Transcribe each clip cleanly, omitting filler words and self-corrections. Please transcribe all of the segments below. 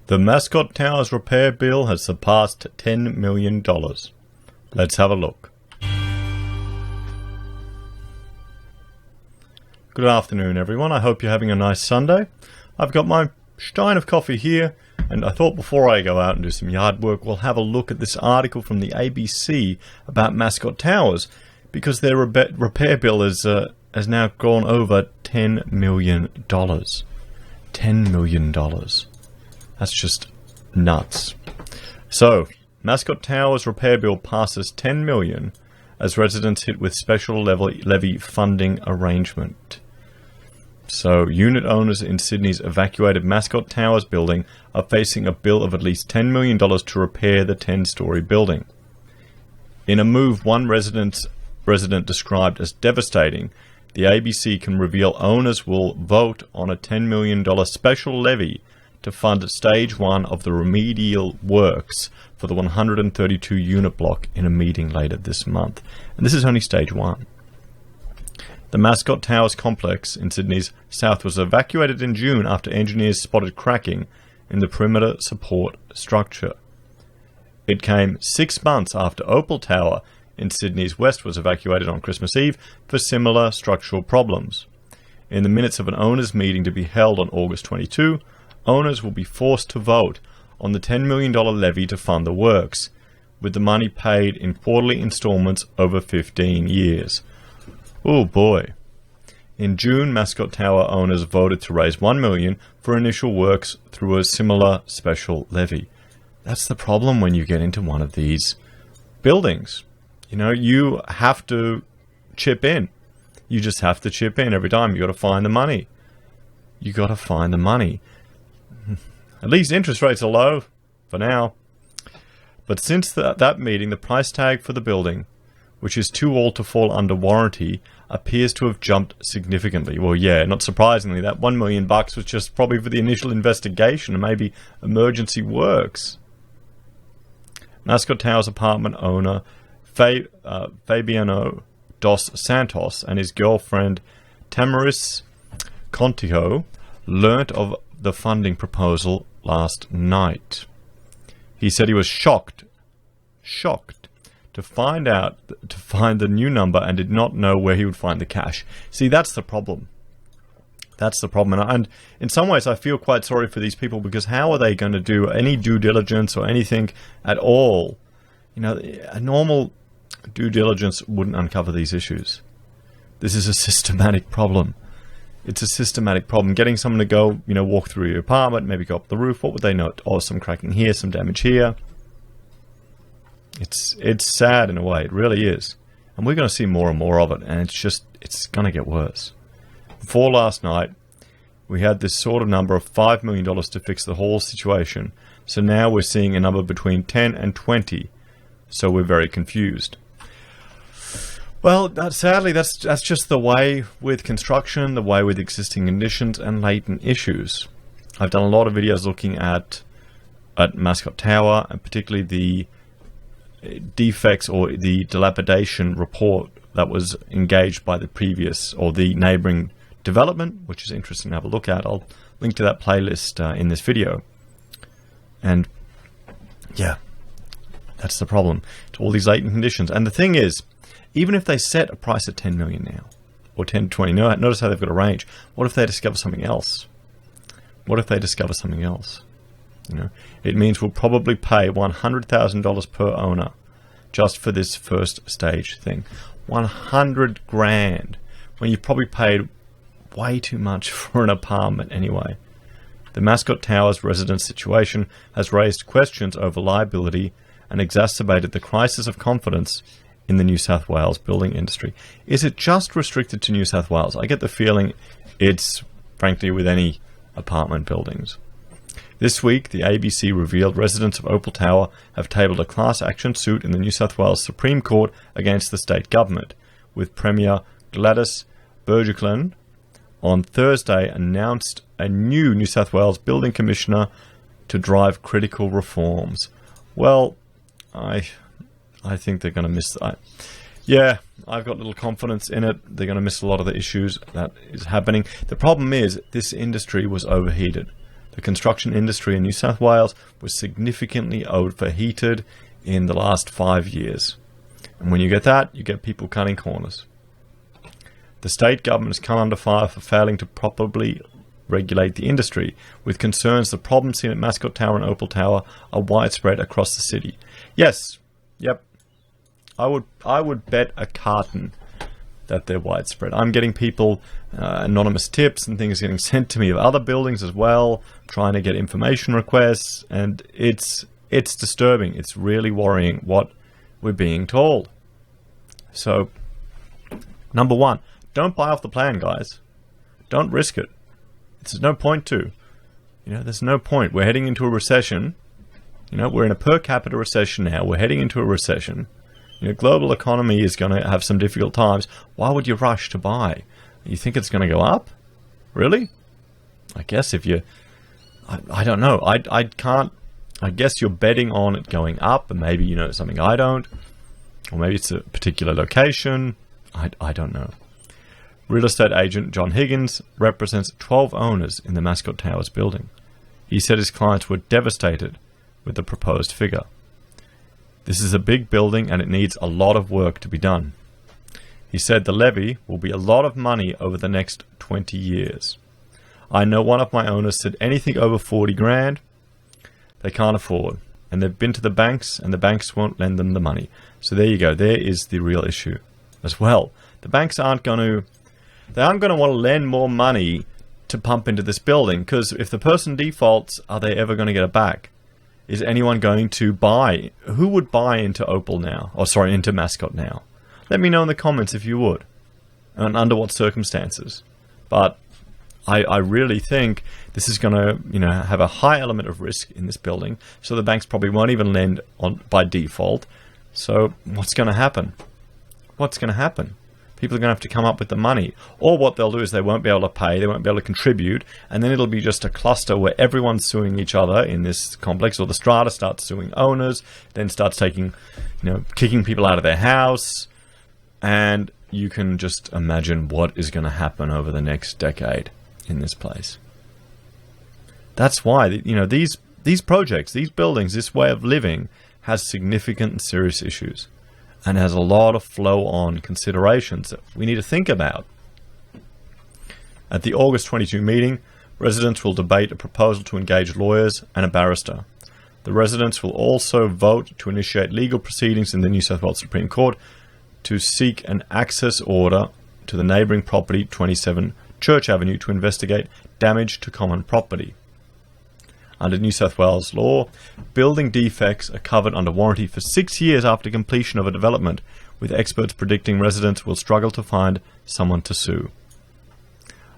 The Mascot Tower's repair bill has surpassed $10 million. Let's have a look. Good afternoon, everyone. I hope you're having a nice Sunday. I've got my stein of coffee here, and I thought before I go out and do some yard work, we'll have a look at this article from the ABC about Mascot Towers, because their repair bill has now gone over $10 million. $10 million. That's just nuts. So, Mascot Tower's repair bill passes $10 million as residents hit with special levy funding arrangement. So, unit owners in Sydney's evacuated Mascot Towers building are facing a bill of at least $10 million to repair the 10-story building. In a move one resident described as devastating, the ABC can reveal owners will vote on a $10 million special levy to fund Stage 1 of the remedial works for the 132-unit block in a meeting later this month. And this is only Stage 1. The Mascot Towers complex in Sydney's south was evacuated in June after engineers spotted cracking in the perimeter support structure. It came 6 months after Opal Tower in Sydney's west was evacuated on Christmas Eve for similar structural problems. In the minutes of an owners' meeting to be held on August 22, owners will be forced to vote on the $10 million levy to fund the works, with the money paid in quarterly installments over 15 years. Oh boy. In June, Mascot Tower owners voted to raise $1 million for initial works through a similar special levy. That's the problem when you get into one of these buildings. You know, you have to chip in. You just have to chip in every time. You got to find the money. You got to find the money. At least interest rates are low for now. But since that meeting, the price tag for the building, which is too old to fall under warranty, appears to have jumped significantly. Well, yeah, not surprisingly, that $1 million was just probably for the initial investigation and maybe emergency works. Mascot Towers apartment owner Fabiano dos Santos and his girlfriend Tamaris Contijo learnt of the funding proposal last night. He said he was shocked to find the new number and did not know where he would find the cash. See, that's the problem. That's the problem. And in some ways, I feel quite sorry for these people, because how are they going to do any due diligence or anything at all? You know, a normal due diligence wouldn't uncover these issues. This is a systematic problem. It's a systematic problem. Getting someone to go, walk through your apartment, maybe go up the roof. What would they know? Oh, some cracking here, some damage here. It's sad in a way. It really is. And we're going to see more and more of it. And it's going to get worse. Before last night, we had this sort of number of $5 million to fix the whole situation. So now we're seeing a number between 10 and 20. So we're very confused. Well, sadly, that's just the way with construction, the way with existing conditions and latent issues. I've done a lot of videos looking at Mascot Tower, and particularly the defects or the dilapidation report that was engaged by the previous or the neighboring development, which is interesting to have a look at. I'll link to that playlist in this video. And yeah, that's the problem. It's all these latent conditions. And the thing is, even if they set a price at 10 million now, or 10 to 20, notice how they've got a range. What if they discover something else? What if they discover something else? It means we'll probably pay $100,000 per owner just for this first stage thing. 100 grand, when you've probably paid way too much for an apartment anyway. The Mascot Towers resident situation has raised questions over liability and exacerbated the crisis of confidence in the New South Wales building industry. Is it just restricted to New South Wales? I get the feeling it's, frankly, with any apartment buildings. This week, the ABC revealed residents of Opal Tower have tabled a class action suit in the New South Wales Supreme Court against the state government, with Premier Gladys Berejiklian on Thursday announced a new New South Wales Building Commissioner to drive critical reforms. Well, I think they're going to miss that. Yeah, I've got little confidence in it. They're going to miss a lot of the issues that is happening. The problem is this industry was overheated. The construction industry in New South Wales was significantly overheated in the last 5 years. And when you get that, you get people cutting corners. The state government has come under fire for failing to properly regulate the industry, with concerns the problems seen at Mascot Tower and Opal Tower are widespread across the city. Yes, yep, I would bet a carton that they're widespread. I'm getting people, anonymous tips and things getting sent to me of other buildings as well, trying to get information requests, and it's disturbing. It's really worrying what we're being told. So, number one, don't buy off the plan, guys. Don't risk it. There's no point to. There's no point. We're heading into a recession. We're in a per capita recession now. We're heading into a recession. Global economy is going to have some difficult times. Why would you rush to buy? You think it's going to go up? Really? I guess if you... I don't know. I can't... I guess you're betting on it going up, and maybe you know something I don't. Or maybe it's a particular location. I don't know. Real estate agent John Higgins represents 12 owners in the Mascot Towers building. He said his clients were devastated with the proposed figure. This is a big building and it needs a lot of work to be done. He said the levy will be a lot of money over the next 20 years. I know one of my owners said anything over 40 grand they can't afford, and they've been to the banks and the banks won't lend them the money. So there you go. There is the real issue as well. The banks aren't going to want to lend more money to pump into this building, because if the person defaults, are they ever going to get it back? Is anyone going to buy? Who would buy into Opal now? Into Mascot now? Let me know in the comments if you would, and under what circumstances. But I really think this is going to have a high element of risk in this building, so the banks probably won't even lend on by default. So what's going to happen? What's going to happen? People are going to have to come up with the money. Or what they'll do is they won't be able to pay, they won't be able to contribute, and then it'll be just a cluster where everyone's suing each other in this complex, or the strata starts suing owners, then starts kicking people out of their house, and you can just imagine what is going to happen over the next decade in this place. That's why, these projects, these buildings, this way of living has significant and serious issues, and has a lot of flow-on considerations that we need to think about. At the August 22 meeting, residents will debate a proposal to engage lawyers and a barrister. The residents will also vote to initiate legal proceedings in the New South Wales Supreme Court to seek an access order to the neighbouring property, 27 Church Avenue, to investigate damage to common property. Under New South Wales law, building defects are covered under warranty for 6 years after completion of a development, with experts predicting residents will struggle to find someone to sue.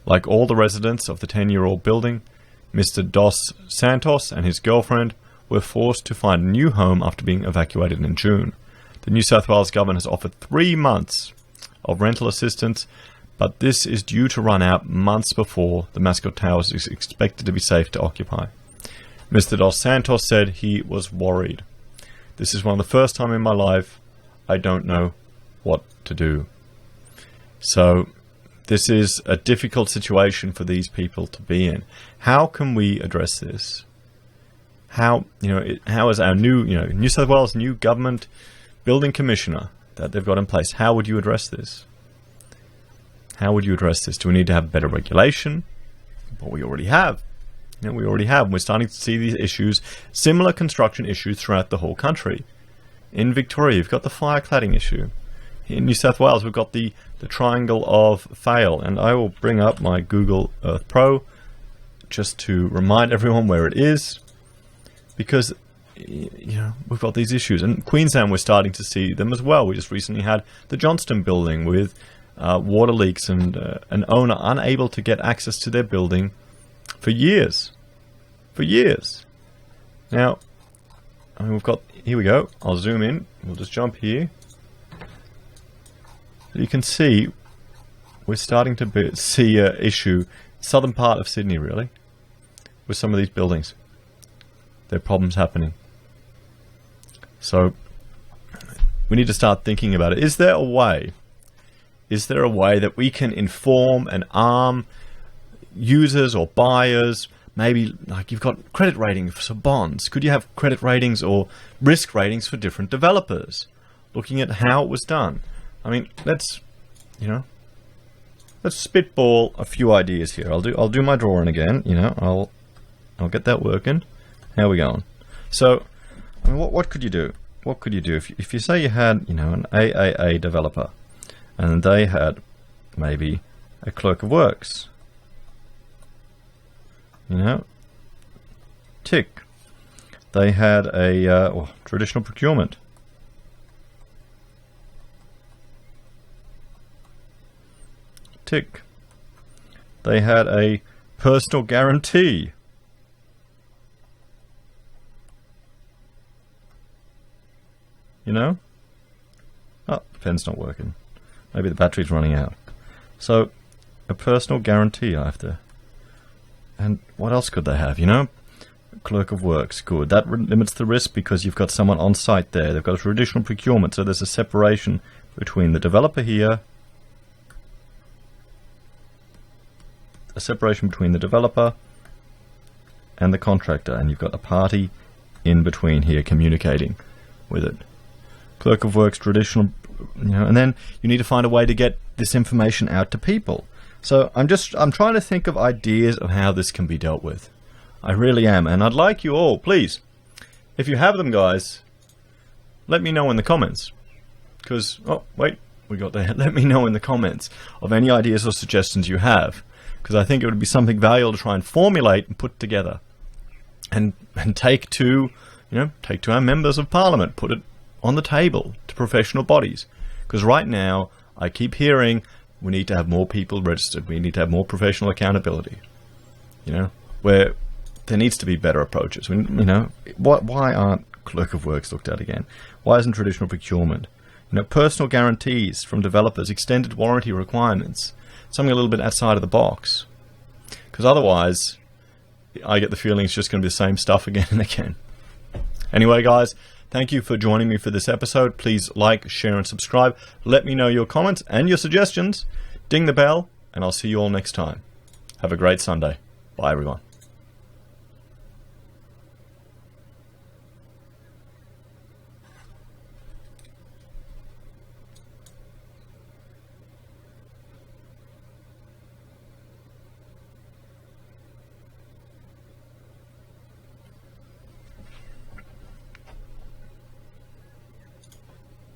Like all the residents of the 10-year-old building, Mr. Dos Santos and his girlfriend were forced to find a new home after being evacuated in June. The New South Wales government has offered 3 months of rental assistance, but this is due to run out months before the Mascot Towers is expected to be safe to occupy. Mr. Dos Santos said he was worried. This is one of the first time in my life I don't know what to do. So this is a difficult situation for these people to be in. How can we address this? How is our new, New South Wales new government building commissioner that they've got in place, how would you address this? How would you address this? Do we need to have better regulation? Well, we already have. We already have. We're starting to see these issues, similar construction issues throughout the whole country. In Victoria, you've got the fire cladding issue. In New South Wales, we've got the triangle of fail. And I will bring up my Google Earth Pro just to remind everyone where it is. Because, we've got these issues. And Queensland, we're starting to see them as well. We just recently had the Johnston building with water leaks and an owner unable to get access to their building for years. Now, we've got, here we go. I'll zoom in. We'll just jump here. You can see we're starting to see an issue, southern part of Sydney really, with some of these buildings. There are problems happening. So we need to start thinking about it. Is there a way that we can inform and arm users or buyers maybe like you've got credit ratings for bonds. Could you have credit ratings or risk ratings for different developers? Looking at how it was done. I mean, let's spitball a few ideas here. I'll do my drawing again. I'll get that working. How we going? So, I mean, what could you do? What could you do if you say you had an AAA developer, and they had maybe a clerk of works? Tick. They had a traditional procurement. Tick. They had a personal guarantee. Oh, the pen's not working. Maybe the battery's running out. So, a personal guarantee after. And what else could they have, Clerk of Works, good. That limits the risk because you've got someone on site there. They've got a traditional procurement, so there's a separation between the developer here, a separation between the developer and the contractor, and you've got a party in between here communicating with it. Clerk of Works, traditional, and then you need to find a way to get this information out to people. So I'm trying to think of ideas of how this can be dealt with. I really am, and I'd like you all, please, if you have them, guys, let me know in the comments. Because, let me know in the comments of any ideas or suggestions you have. Because I think it would be something valuable to try and formulate and put together. And take to our members of parliament, put it on the table to professional bodies. Because right now, I keep hearing we need to have more people registered. We need to have more professional accountability. Where there needs to be better approaches. Why aren't clerk of works looked at again? Why isn't traditional procurement? Personal guarantees from developers, extended warranty requirements, something a little bit outside of the box. Because otherwise, I get the feeling it's just going to be the same stuff again and again. Anyway, guys, thank you for joining me for this episode. Please like, share, and subscribe. Let me know your comments and your suggestions. Ding the bell, and I'll see you all next time. Have a great Sunday. Bye, everyone.